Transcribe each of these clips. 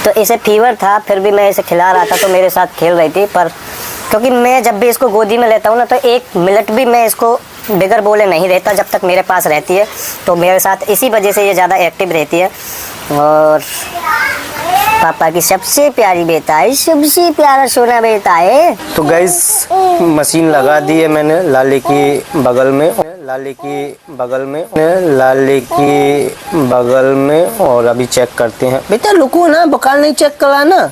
तो इसे फीवर था, फिर भी मैं इसे खिला रहा था, तो मेरे साथ खेल रही थी। पर क्योंकि मैं जब भी इसको गोदी में लेता हूँ ना, तो 1 मिनट भी मैं इसको बगैर बोले नहीं रहता जब तक मेरे पास रहती है। तो मेरे साथ इसी वजह से ये ज़्यादा एक्टिव रहती है। और पापा की सबसे प्यारी बेटा है, सबसे प्यारा सोना बेटा है। तो गाइस मशीन लगा दी है मैंने लाली की बगल में, लाली की बगल में। और अभी चेक करते हैं। बेटा रुको ना, बुखार नहीं चेक कराना।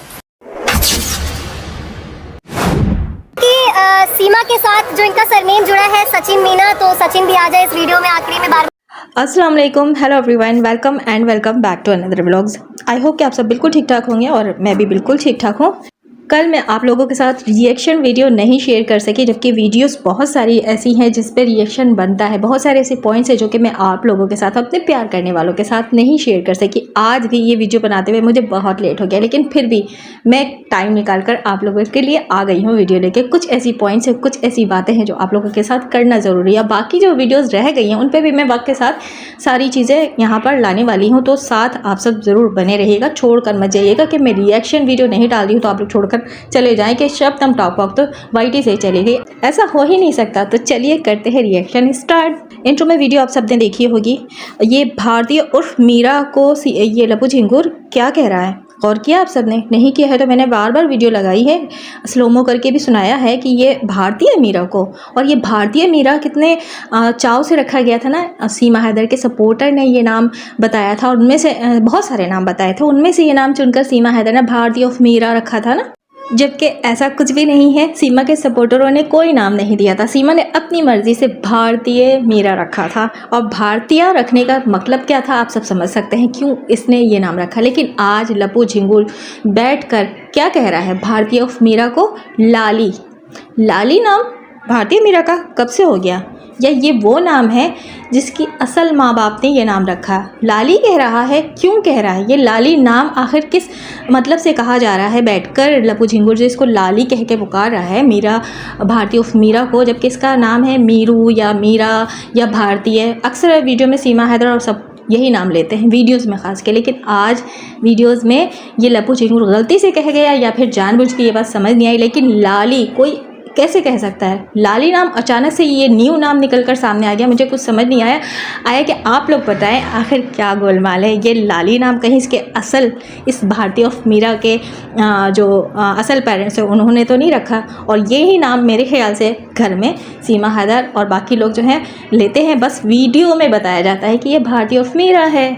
सीमा के साथ जो इनका सरनेम जुड़ा है सचिन मीना, तो सचिन भी आ जाए इस वीडियो में आखिरी में। बार अस्सलाम वालेकुम, hello everyone, welcome and welcome back to another vlogs. I hope कि आप सब बिल्कुल ठीक ठाक होंगे और मैं भी बिल्कुल ठीक ठाक हूँ। कल मैं आप लोगों के साथ रिएक्शन वीडियो नहीं शेयर कर सकी, जबकि वीडियोस बहुत सारी ऐसी हैं जिस पे रिएक्शन बनता है। बहुत सारे ऐसे पॉइंट्स हैं जो कि मैं आप लोगों के साथ, अपने प्यार करने वालों के साथ नहीं शेयर कर सकी। आज भी ये वीडियो बनाते हुए मुझे बहुत लेट हो गया, लेकिन फिर भी मैं टाइम निकाल कर आप लोगों के लिए आ गई हूँ वीडियो लेके। कुछ ऐसी पॉइंट्स हैं, कुछ ऐसी बातें हैं जो आप लोगों के साथ करना ज़रूरी है। बाकी जो वीडियोज़ रह गई हैं उन पर भी मैं वक्त के साथ सारी चीज़ें यहाँ पर लाने वाली हूँ, तो साथ आप सब ज़रूर बने रहिएगा। छोड़ कर मत जाइएगा कि मैं रिएक्शन वीडियो नहीं डाल रही हूँ तो आप लोग छोड़कर चले जाएं कि शब्द हम टॉक वॉक तो वाईटी से चली गई। ऐसा हो ही नहीं सकता। तो चलिए करते हैं रिएक्शन स्टार्ट। इंट्रो में वीडियो आप सबने देखी होगी। ये भारतीय उर्फ मीरा को ये लपू झिंगुर क्या कह रहा है, गौर किया आप सबने? नहीं किया है तो मैंने बार बार वीडियो लगाई है, स्लोमो करके भी सुनाया है कि ये भारतीय मीरा को, और ये भारतीय मीरा कितने चाव से रखा गया था ना। सीमा हैदर के सपोर्टर ने ये नाम बताया था और उनमें से बहुत सारे नाम बताए थे, उनमें से ये नाम चुनकर सीमा हैदर ने भारतीय उर्फ मीरा रखा था ना। जबकि ऐसा कुछ भी नहीं है, सीमा के सपोर्टरों ने कोई नाम नहीं दिया था। सीमा ने अपनी मर्जी से भारतीय मीरा रखा था, और भारतीय रखने का मतलब क्या था आप सब समझ सकते हैं क्यों इसने ये नाम रखा। लेकिन आज लपू झिंगुर बैठकर क्या कह रहा है, भारतीय उर्फ मीरा को लाली। लाली नाम भारतीय मीरा का कब से हो गया? या ये वो नाम है जिसकी असल माँ बाप ने ये नाम रखा? लाली कह रहा है, क्यों कह रहा है? ये लाली नाम आखिर किस मतलब से कहा जा रहा है? बैठकर लपू झिंगुर जो इसको लाली कह के पुकार रहा है मीरा, भारतीय उर्फ मीरा को, जबकि इसका नाम है मीरू या मीरा या भारतीय। अक्सर वीडियो में सीमा हैदर और सब यही नाम लेते हैं वीडियोस में खास के, लेकिन आज वीडियोस में ये लपू झिंगुर गलती से कह गया या फिर जानबूझ के, ये बात समझ नहीं आई। लेकिन लाली कोई कैसे कह सकता है? लाली नाम अचानक से ये न्यू नाम निकल कर सामने आ गया, मुझे कुछ समझ नहीं आया कि आप लोग बताएं आखिर क्या गोलमाल है। ये लाली नाम कहीं इसके असल इस भारतीय ऑफ मीरा के जो असल पेरेंट्स हैं उन्होंने तो नहीं रखा, और ये ही नाम मेरे ख्याल से घर में सीमा हैदर और बाकी लोग जो हैं लेते हैं। बस वीडियो में बताया जाता है कि ये भारतीय ऑफ मीरा है।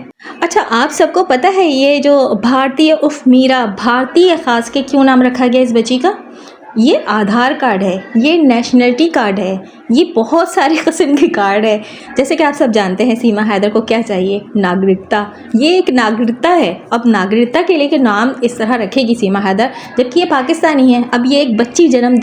अच्छा, आप सबको पता है ये जो भारतीय उर्फ मीरा, भारतीय खास के क्यों नाम रखा गया इस बच्ची का? ये आधार कार्ड है, ये नेशनलिटी कार्ड है, ये बहुत सारे किस्म के कार्ड है। जैसे कि आप सब जानते हैं सीमा हैदर को क्या चाहिए? नागरिकता। ये एक नागरिकता है। अब नागरिकता के लिए के नाम इस तरह रखेगी सीमा हैदर, जबकि ये पाकिस्तानी है। अब ये एक बच्ची जन्म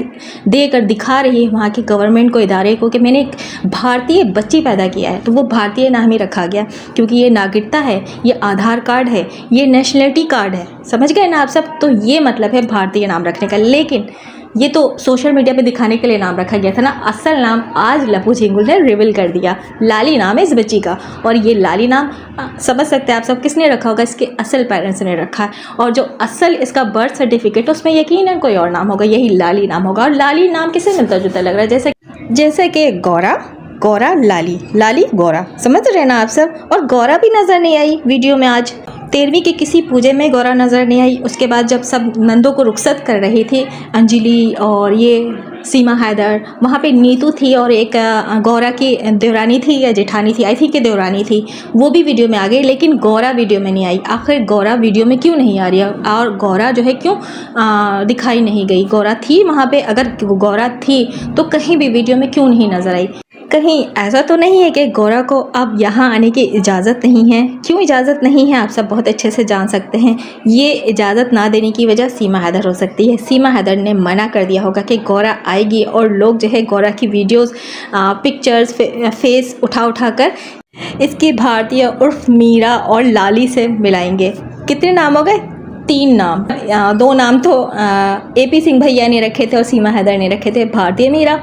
देकर दिखा रही है वहाँ की गवर्नमेंट को, इदारे को, कि मैंने एक भारतीय बच्ची पैदा किया है, तो वो भारतीय नाम ही रखा गया क्योंकि ये नागरिकता है, ये आधार कार्ड है, ये नेशनलिटी कार्ड है। समझ गए ना आप सब? तो ये मतलब है भारतीय नाम रखने का। लेकिन ये तो सोशल मीडिया पे दिखाने के लिए नाम रखा गया था ना। असल नाम आज लपू झिंगुर ने रिवील कर दिया। लाली नाम है इस बच्ची का, और ये लाली नाम समझ सकते हैं आप सब किसने रखा होगा? इसके असल पेरेंट्स ने रखा है, और जो असल इसका बर्थ सर्टिफिकेट उसमें यकीनन कोई और नाम होगा, यही लाली नाम होगा। और लाली नाम किससे मिलता जुलता लग रहा है? जैसे कि गौरा, गौरा लाली, लाली गौरा, समझ रहे ना आप सब? और गौरा भी नज़र नहीं आई वीडियो में आज। 13वीं के किसी पूजे में गौरा नज़र नहीं आई। उसके बाद जब सब नंदों को रुखसत कर रही थी, अंजलि और ये सीमा हैदर, वहाँ पे नीतू थी और एक गौरा की देवरानी थी या जेठानी थी, आई थिंक कि देवरानी थी, वो भी वीडियो में आ गई, लेकिन गौरा वीडियो में नहीं आई। आखिर गौरा वीडियो में क्यों नहीं आ रही है? और गौरा जो है क्यों दिखाई नहीं गई? गौरा थी वहाँ पे, अगर गौरा थी तो कहीं भी वीडियो में क्यों नहीं नज़र आई? कहीं ऐसा तो नहीं है कि गौरा को अब यहाँ आने की इजाज़त नहीं है? क्यों इजाज़त नहीं है आप सब बहुत अच्छे से जान सकते हैं। ये इजाज़त ना देने की वजह सीमा हैदर हो सकती है। सीमा हैदर ने मना कर दिया होगा कि गौरा आएगी, और लोग जो है गौरा की वीडियोस, पिक्चर्स, फेस उठा कर इसकी भारतीय उर्फ मीरा और लाली से मिलाएंगे। कितने नाम हो गए? 3 नाम। 2 नाम तो AP सिंह भैया ने रखे थे और सीमा हैदर ने रखे थे, भारतीय मीरा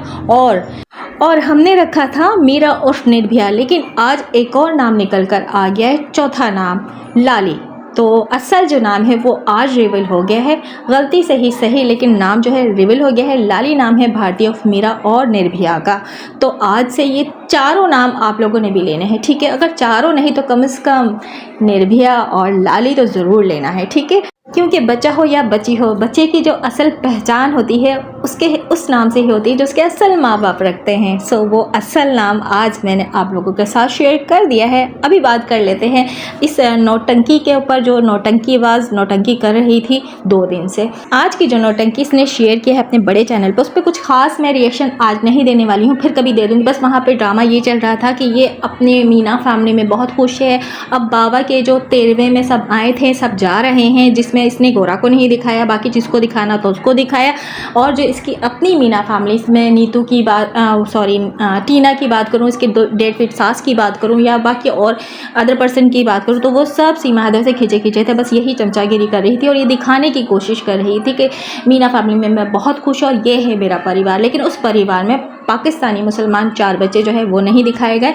और हमने रखा था मीरा उर्फ निर्भया। लेकिन आज एक और नाम निकल कर आ गया है, चौथा नाम लाली। तो असल जो नाम है वो आज रिवील हो गया है, गलती से ही सही लेकिन नाम जो है रिवील हो गया है। लाली नाम है भारती उर्फ मीरा और निर्भया का। तो आज से ये चारों नाम आप लोगों ने भी लेने हैं, ठीक है। अगर चारों नहीं तो कम से कम निर्भया और लाली तो ज़रूर लेना है, ठीक है। क्योंकि बच्चा हो या बच्ची हो, बच्चे की जो असल पहचान होती है उसके उस नाम से ही होती है जो उसके असल माँ बाप रखते हैं। सो वो असल नाम आज मैंने आप लोगों के साथ शेयर कर दिया है। अभी बात कर लेते हैं इस नौटंकी के ऊपर, जो नौटंकीबाज नौटंकी कर रही थी 2 दिन से। आज की जो नौटंकी इसने शेयर किया है अपने बड़े चैनल पर, उस पर कुछ खास मैं रिएक्शन आज नहीं देने वाली हूँ, फिर कभी दे दूँगी। बस वहाँ पर ड्रामा ये चल रहा था कि ये अपने मीना फैमिली में बहुत खुश है। अब बाबा के जो 13वें में सब आए थे, सब जा रहे हैं, जिसमें इसने गोरा को नहीं दिखाया, बाकी जिसको दिखाना तो उसको दिखाया। और जो इसकी अपनी मीना फैमिली, इसमें नीतू की बात टीना की बात करूँ, इसके 1.5 फीट सास की बात करूँ या बाकी और अदर पर्सन की बात करूँ, तो वो सब सीमा हैदर से खींचे थे। बस यही चमचागिरी कर रही थी और ये दिखाने की कोशिश कर रही थी कि मीना फैमिली में मैं बहुत खुश हूँ और ये है मेरा परिवार। लेकिन उस परिवार में पाकिस्तानी मुसलमान 4 बच्चे जो है वो नहीं दिखाए गए।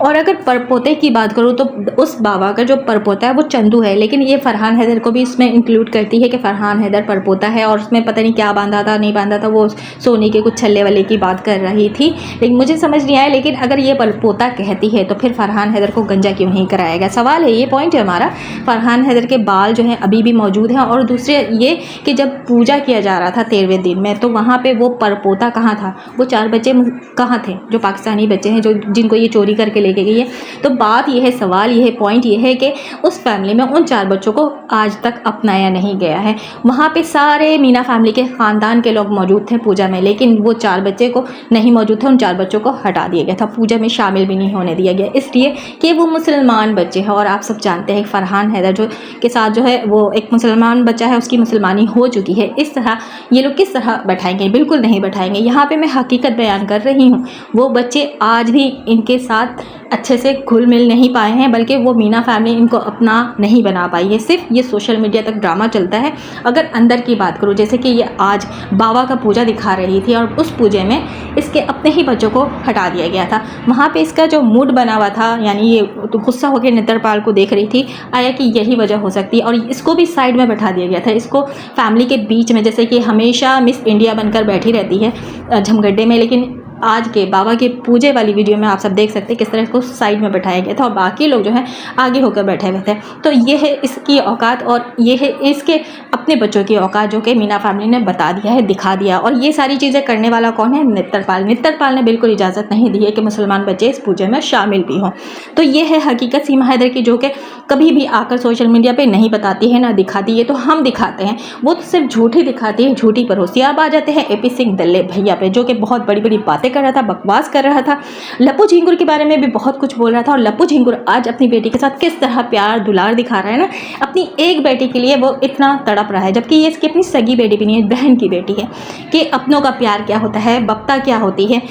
और अगर परपोते की बात करूँ तो उस बाबा का जो परपोता है वो चंदू है, लेकिन ये फरहान हैदर को भी इसमें इंक्लूड करती है कि फरहान हैदर परपोता है। और उसमें पता नहीं क्या बांधा था नहीं बांधा था, वो सोनी के कुछ छल्ले वाले की बात कर रही थी, लेकिन मुझे समझ नहीं आया। लेकिन अगर ये परपोता कहती है तो फिर फरहान हैदर को गंजा क्यों नहीं कराया गया, सवाल है, ये पॉइंट है हमारा। फरहान हैदर के बाल जो हैं अभी भी मौजूद हैं। और दूसरे ये कि जब पूजा किया जा रहा था 13वें दिन में, तो वहाँ पर वो परपोता कहाँ था, वो 4 बच्चे कहाँ थे जो पाकिस्तानी बच्चे हैं, जो जिनको ये चोरी करके लेके गई है। तो बात ये है, सवाल ये है, पॉइंट ये है कि उस फैमिली में उन 4 बच्चों को आज तक अपनाया नहीं गया है। वहाँ पे सारे मीना फैमिली के ख़ानदान के लोग मौजूद थे पूजा में, लेकिन वो 4 बच्चे को नहीं मौजूद थे। उन 4 बच्चों को हटा दिया गया था, पूजा में शामिल भी नहीं होने दिया गया, इसलिए कि वो मुसलमान बच्चे हैं। और आप सब जानते हैं फरहान हैदर जो के साथ जो है वो एक मुसलमान बच्चा है, उसकी मुसलमानी हो चुकी है। इस तरह ये लोग किस तरह बैठाएंगे, बिल्कुल नहीं बैठाएंगे। यहाँ पर मैं हकीकत बयान कर रही हूँ, वो बच्चे आज भी इनके साथ अच्छे से घुल मिल नहीं पाए हैं, बल्कि वो मीना फैमिली इनको अपना नहीं बना पाई है। सिर्फ ये सोशल मीडिया तक ड्रामा चलता है। अगर अंदर की बात करूँ, जैसे कि ये आज बाबा का पूजा दिखा रही थी और उस पूजे में इसके अपने ही बच्चों को हटा दिया गया था। वहाँ पे इसका जो मूड बना हुआ था, यानी ये तो गुस्सा होकर नेत्रपाल को देख रही थी, आया कि यही वजह हो सकती है। और इसको भी साइड में बैठा दिया गया था, इसको फैमिली के बीच में, जैसे कि हमेशा मिस इंडिया बनकर बैठी रहती है झमगड्डे में। लेकिन आज के बाबा के पूजे वाली वीडियो में आप सब देख सकते हैं किस तरह इसको साइड में बैठाया गया था और बाकी लोग जो हैं आगे होकर बैठे हुए थे। तो ये है इसकी औकात और ये है इसके अपने बच्चों की औकात, जो कि मीना फैमिली ने बता दिया है, दिखा दिया। और ये सारी चीज़ें करने वाला कौन है, नेत्रपाल। नेत्रपाल ने बिल्कुल इजाज़त नहीं दी है कि मुसलमान बच्चे इस पूजे में शामिल भी हों। तो ये है हकीकत सीमा हैदर की, जो कि कभी भी आकर सोशल मीडिया पर नहीं बताती है ना दिखाती है, तो हम दिखाते हैं। वो तो सिर्फ झूठी दिखाती है, झूठी परोसी। अब आ जाते हैं AP सिंह दल्ले भैया पे, जो कि बहुत बड़ी बड़ी बातें कर रहा था, बकवास कर रहा था। लप्पू झिंगुर के बारे में भी बहुत कुछ बोल रहा था। और लप्पू झिंगुर आज अपनी बेटी के साथ किस तरह प्यार दुलार दिखा रहा है ना, अपनी एक बेटी के लिए वो इतना तड़प रहा है, जबकि ये इसकी अपनी सगी बेटी भी नहीं है, बहन की बेटी है। कि अपनों का प्यार क्या होता है, बप्ता क्या होती है।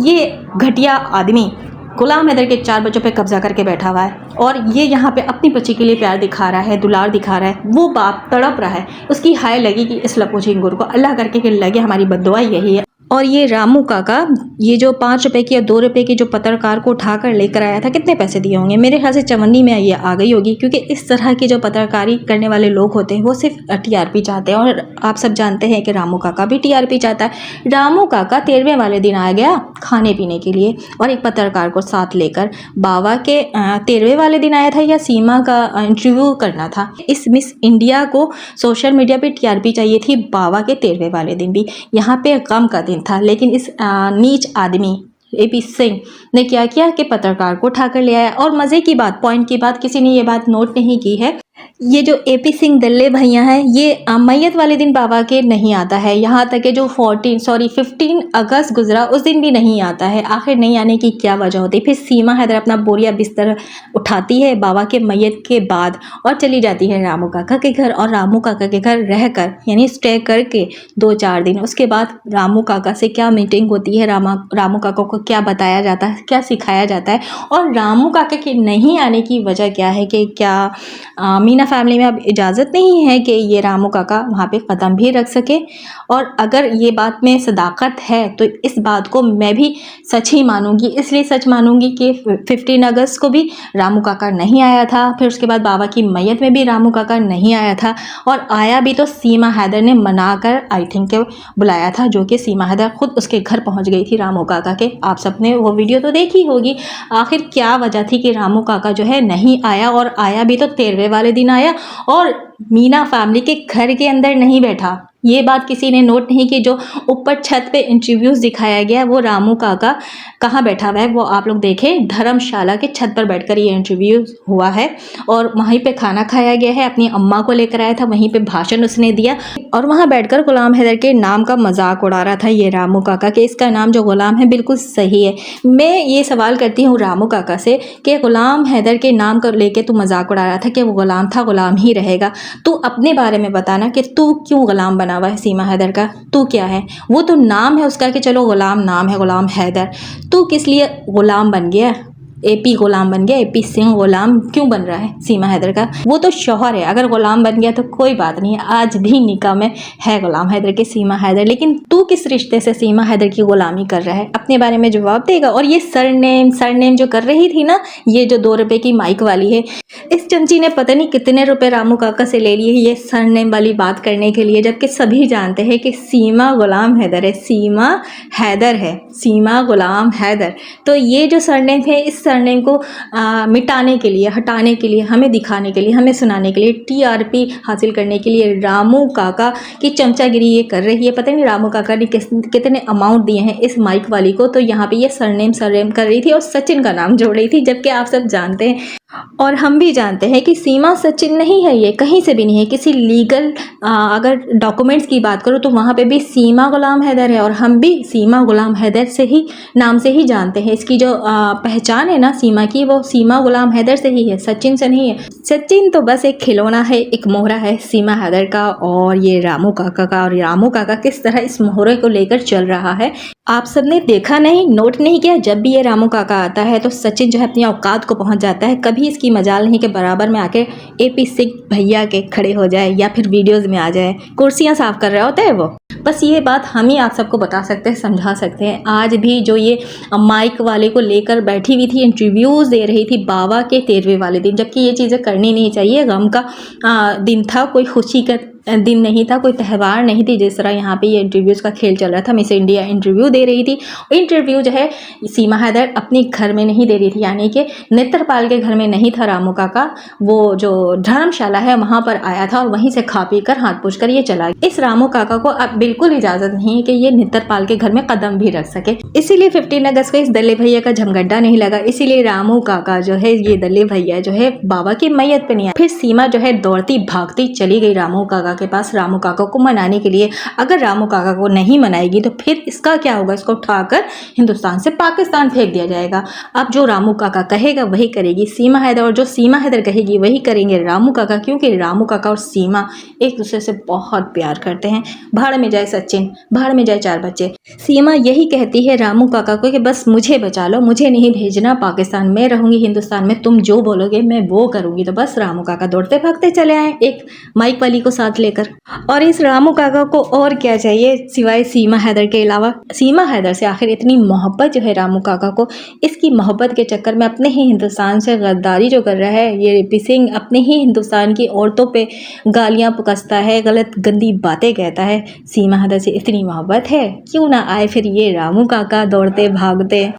ये घटिया आदमी गुलाम हैदर के 4 बच्चों पे कब्जा करके बैठा हुआ है और ये यहाँ पे अपनी बच्ची के लिए प्यार दिखा रहा है, दुलार दिखा रहा है। वो बाप तड़प रहा है, उसकी हाय लगी कि इस लप्पू झिंगुर को, अल्लाह करके कि लगे, हमारी बद्दुआ यही है। और ये रामू काका, ये जो 5 रुपए की या 2 रुपए की जो पत्रकार को उठाकर लेकर आया था, कितने पैसे दिए होंगे, मेरे ख्याल से 54 में ये आ गई होगी। क्योंकि इस तरह की जो पत्रकारी करने वाले लोग होते हैं वो सिर्फ TRP चाहते हैं। और आप सब जानते हैं कि रामू काका भी TRP चाहता है। रामू काका 13वें वाले दिन आ गया खाने पीने के लिए और एक पत्रकार को साथ लेकर। बाबा के 13वें वाले दिन आया था या सीमा का इंटरव्यू करना था। इस मिस इंडिया को सोशल मीडिया पे TRP चाहिए थी, बाबा के 13वें वाले दिन भी। यहाँ पे गम का दिन था, लेकिन इस नीच आदमी AP सिंह ने क्या किया कि पत्रकार को उठाकर ले आया। और मज़े की बात, पॉइंट की बात, किसी ने ये बात नोट नहीं की है, ये जो AP सिंह दल्ले भैया हैं, ये मैयत वाले दिन बाबा के नहीं आता है। यहाँ तक कि जो 15 अगस्त गुजरा उस दिन भी नहीं आता है। आखिर नहीं आने की क्या वजह होती है। फिर सीमा हैदर अपना बोरिया बिस्तर उठाती है बाबा के मैयत के बाद और चली जाती है रामू काका के घर। और रामू काका के घर रहकर, यानी स्टे करके 2-4 दिन, उसके बाद रामू काका से क्या मीटिंग होती है, रामू काका को क्या बताया जाता है, क्या सिखाया जाता है। और रामू काका के नहीं आने की वजह क्या है कि क्या मीना फैमिली में अब इजाज़त नहीं है कि ये रामू काका वहाँ पे कदम भी रख सके। और अगर ये बात में सदाकत है तो इस बात को मैं भी सच ही मानूंगी। इसलिए सच मानूंगी कि 15 अगस्त को भी रामू काका नहीं आया था, फिर उसके बाद बाबा की मैयत में भी रामू काका नहीं आया था, और आया भी तो सीमा हैदर ने मनाकर आई थिंक के बुलाया था, जो कि सीमा हैदर खुद उसके घर पहुंच गई थी रामू काका के। आप सबने वो वीडियो तो देखी होगी। आखिर क्या वजह थी कि रामू काका जो है नहीं आया, और आया भी तो 13वें वाले दिन आया, और मीना फैमिली के घर के अंदर नहीं बैठा। ये बात किसी ने नोट नहीं की। जो ऊपर छत पे इंटरव्यूज़ दिखाया गया वो रामू काका कहाँ बैठा हुआ है वो आप लोग देखें। धर्मशाला के छत पर बैठकर ये इंटरव्यू हुआ है, और वहीं पे खाना खाया गया है। अपनी अम्मा को लेकर आया था, वहीं पे भाषण उसने दिया, और वहाँ बैठकर गुलाम हैदर के नाम का मजाक उड़ा रहा था ये रामू काका कि इसका नाम जो गुलाम है बिल्कुल सही है। मैं ये सवाल करती हूँ रामू काका से कि गुलाम हैदर के नाम को लेके तू मजाक उड़ा रहा था कि वो गुलाम था, गुलाम ही रहेगा। तू अपने बारे में बताना कि तू क्यों गुलाम बना हुआ है सीमा हैदर का, तू क्या है? वो तो नाम है उसका कि चलो गुलाम नाम है गुलाम हैदर, तू किस लिए गुलाम बन गया? एपी गुलाम बन गया, एपी सिंह गुलाम क्यों बन रहा है सीमा हैदर का? वो तो शौहर है, अगर गुलाम बन गया तो कोई बात नहीं है, आज भी निकाह में है गुलाम हैदर के सीमा हैदर। लेकिन तू किस रिश्ते से सीमा हैदर की गुलामी कर रहा है? अपने बारे में जवाब देगा। और ये सरनेम जो कर रही थी ना, ये जो 2 रुपए की माइक वाली है, इस चमची ने पता नहीं कितने रुपए रामू काका से ले लिए ये सरनेम वाली बात करने के लिए, जबकि सभी जानते हैं कि सीमा गुलाम हैदर है, सीमा हैदर है, सीमा गुलाम हैदर। तो ये जो सरनेम है, इस सरनेम को मिटाने के लिए, हटाने के लिए, हमें दिखाने के लिए, हमें सुनाने के लिए, टीआरपी हासिल करने के लिए रामू काका की चमचागिरी ये कर रही है। पता नहीं रामू काका ने कितने अमाउंट दिए हैं इस माइक वाली को। तो यहाँ पे ये सरनेम कर रही थी और सचिन का नाम जोड़ रही थी, जबकि आप सब जानते हैं और हम भी जानते हैं कि सीमा सचिन नहीं है, ये कहीं से भी नहीं है। किसी लीगल अगर डॉक्यूमेंट्स की बात करो तो वहाँ पे भी सीमा गुलाम हैदर है, और हम भी सीमा गुलाम हैदर से ही नाम से ही जानते हैं। इसकी जो पहचान है ना सीमा की, वो सीमा गुलाम हैदर से ही है, सचिन से नहीं है। सचिन तो बस एक खिलौना है, एक मोहरा है सीमा हैदर का और ये रामू काका का। और रामू काका किस तरह इस मोहरे को लेकर चल रहा है आप सबने देखा नहीं, नोट नहीं किया? जब भी ये रामू काका आता है तो सचिन जो है अपनी औकात को पहुंच जाता है। कभी इसकी मजाल नहीं कि बराबर में आके एपी सिंह भैया के खड़े हो जाए या फिर वीडियोस में आ जाए, कुर्सियां साफ कर रहा होता है वो। बस ये बात हम ही आप सबको बता सकते हैं, समझा सकते हैं। आज भी जो ये माइक वाले को लेकर बैठी हुई थी, इंटरव्यूज़ दे रही थी बाबा के 13वें वाले दिन, जबकि ये चीज़ें करनी नहीं चाहिए। गम का दिन था, कोई खुशी का दिन नहीं था, कोई त्यौहार नहीं थी। जिस तरह यहाँ पे ये इंटरव्यूज़ का खेल चल रहा था, मिस इंडिया इंटरव्यू दे रही थी। इंटरव्यू जो है सीमा हैदर अपने घर में नहीं दे रही थी, यानी कि नेत्रपाल के घर में नहीं था रामू काका, वो जो धर्मशाला है वहाँ पर आया था और वहीं से खा पी कर हाथ पूछ कर ये चला गया। इस रामू काका को अब बिल्कुल इजाज़त नहीं है कि ये नेत्रपाल के घर में कदम भी रख सके। इसीलिए 15 अगस्त को इस दल्ले भैया का झमगड्डा नहीं लगा। इसीलिए रामू काका जो है, ये दल्ले भैया जो है बाबा की मैयत पे नहीं आया। फिर सीमा जो है दौड़ती भागती चली गई रामू काका के पास, रामू काका को मनाने के लिए। अगर रामू काका को नहीं मनाएगी तो फिर इसका क्या होगा? इसको उठाकर हिंदुस्तान से पाकिस्तान फेंक दिया जाएगा। अब जो रामू काका कहेगा वही करेगी सीमा हैदर, और जो सीमा हैदर कहेगी वही करेंगे रामू काका, क्योंकि रामू काका और सीमा एक दूसरे से बहुत प्यार करते हैं। भाड़ में जाए सचिन, भाड़ में जाए 4 बच्चे। सीमा यही कहती है रामू काका को कि बस मुझे बचा लो, मुझे नहीं भेजना पाकिस्तान, मैं रहूंगी हिंदुस्तान में, तुम जो बोलोगे मैं वो करूंगी। तो बस रामू काका दौड़ते भागते चले आए एक माइक वाली को साथ लेकर। और इस रामू काका को और क्या चाहिए सिवाय सीमा हैदर के अलावा? सीमा हैदर से आखिर इतनी मोहब्बत जो है रामू काका को, इसकी मोहब्बत के चक्कर में अपने ही हिंदुस्तान से गद्दारी जो कर रहा है ये एपी सिंह, अपने ही हिंदुस्तान की औरतों पे गालियां पुकसता है, गलत गंदी बातें कहता है। सीमा हैदर से इतनी मोहब्बत है, क्यों ना आए फिर ये रामू काका दौड़ते भागते।